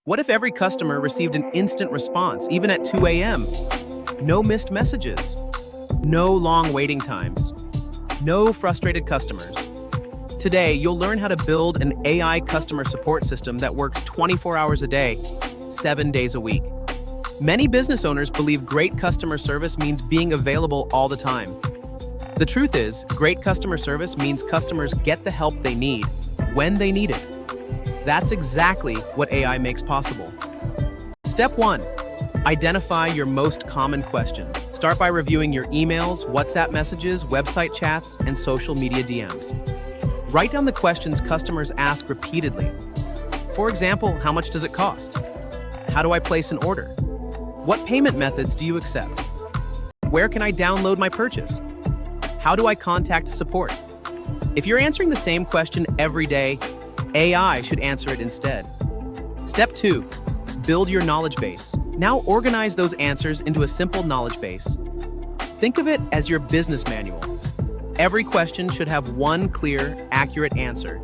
What if every customer received an instant response, even at 2 a.m.? No missed messages, no long waiting times, no frustrated customers. Today, you'll learn how to build an AI customer support system that works 24 hours a day, 7 days a week. Many business owners believe great customer service means being available all the time. The truth is, great customer service means customers get the help they need when they need it. That's exactly what AI makes possible. Step 1. Identify your most common questions. Start by reviewing your emails, WhatsApp messages, website chats, and social media DMs. Write down the questions customers ask repeatedly. For example, how much does it cost? How do I place an order? What payment methods do you accept? Where can I download my purchase? How do I contact support? If you're answering the same question every day, AI should answer it instead. Step 2. Build your knowledge base. Now organize those answers into a simple knowledge base. Think of it as your business manual. Every question should have one clear, accurate answer.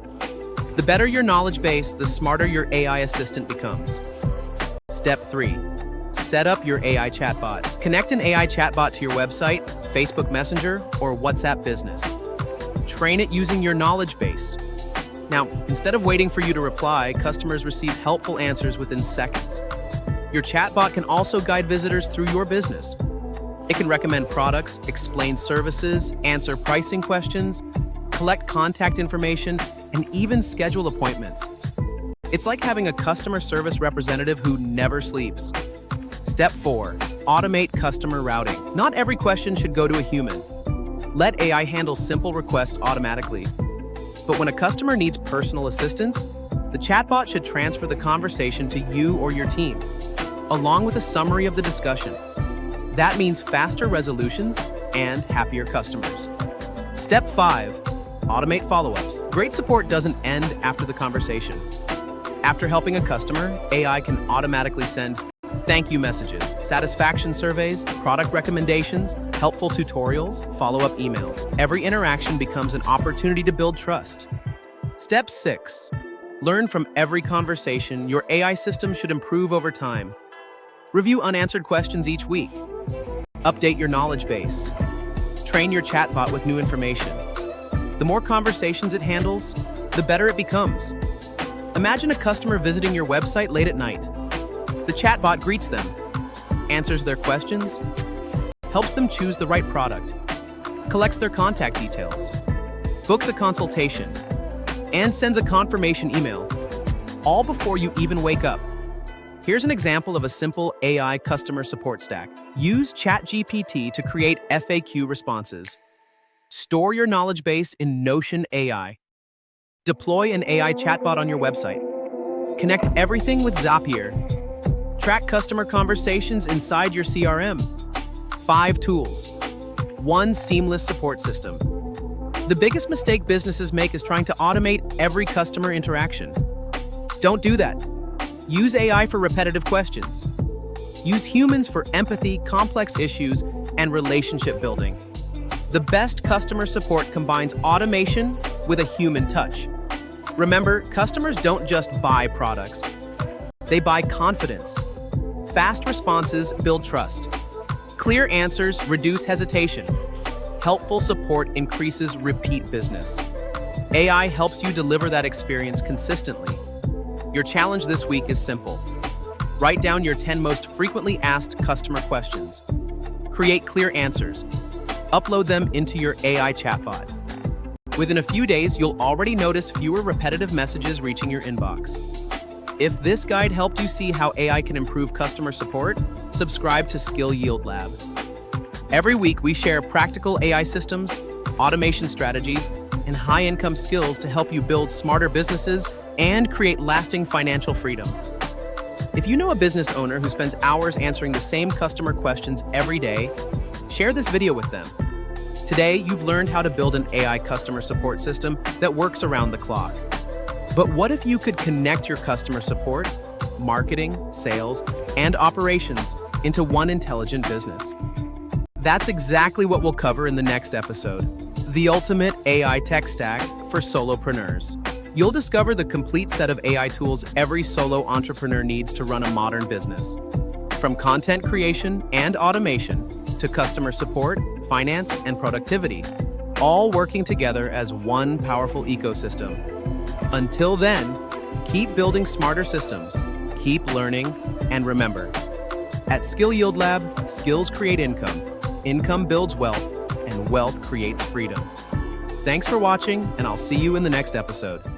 The better your knowledge base, the smarter your AI assistant becomes. Step 3. Set up your AI chatbot. Connect an AI chatbot to your website, Facebook Messenger, or WhatsApp Business. Train it using your knowledge base. Now, instead of waiting for you to reply, customers receive helpful answers within seconds. Your chatbot can also guide visitors through your business. It can recommend products, explain services, answer pricing questions, collect contact information, and even schedule appointments. It's like having a customer service representative who never sleeps. Step 4. Automate customer routing. Not every question should go to a human. Let AI handle simple requests automatically. But when a customer needs personal assistance, the chatbot should transfer the conversation to you or your team, along with a summary of the discussion. That means faster resolutions and happier customers. Step 5. Automate follow-ups. Great support doesn't end after the conversation. After helping a customer, AI can automatically send thank you messages, satisfaction surveys, product recommendations, helpful tutorials, follow-up emails. Every interaction becomes an opportunity to build trust. Step 6. Learn from every conversation. Your AI system should improve over time. Review unanswered questions each week. Update your knowledge base. Train your chatbot with new information. The more conversations it handles, the better it becomes. Imagine a customer visiting your website late at night. The chatbot greets them, answers their questions, helps them choose the right product, collects their contact details, books a consultation, and sends a confirmation email, all before you even wake up. Here's an example of a simple AI customer support stack. Use ChatGPT to create FAQ responses. Store your knowledge base in Notion AI. Deploy an AI chatbot on your website. Connect everything with Zapier. Track customer conversations inside your CRM. 5 tools. 1 seamless support system. The biggest mistake businesses make is trying to automate every customer interaction. Don't do that. Use AI for repetitive questions. Use humans for empathy, complex issues, and relationship building. The best customer support combines automation with a human touch. Remember, customers don't just buy products. They buy confidence. Fast responses build trust. Clear answers reduce hesitation. Helpful support increases repeat business. AI helps you deliver that experience consistently. Your challenge this week is simple. Write down your 10 most frequently asked customer questions. Create clear answers. Upload them into your AI chatbot. Within a few days, you'll already notice fewer repetitive messages reaching your inbox. If this guide helped you see how AI can improve customer support, subscribe to Skill Yield Lab. Every week, we share practical AI systems, automation strategies, and high-income skills to help you build smarter businesses and create lasting financial freedom. If you know a business owner who spends hours answering the same customer questions every day, share this video with them. Today, you've learned how to build an AI customer support system that works around the clock. But what if you could connect your customer support, marketing, sales, and operations into one intelligent business? That's exactly what we'll cover in the next episode, the ultimate AI tech stack for solopreneurs. You'll discover the complete set of AI tools every solo entrepreneur needs to run a modern business. From content creation and automation to customer support, finance, and productivity, all working together as one powerful ecosystem. Until then, keep building smarter systems, keep learning, and remember, at Skill Yield Lab, skills create income, income builds wealth, and wealth creates freedom. Thanks for watching, and I'll see you in the next episode.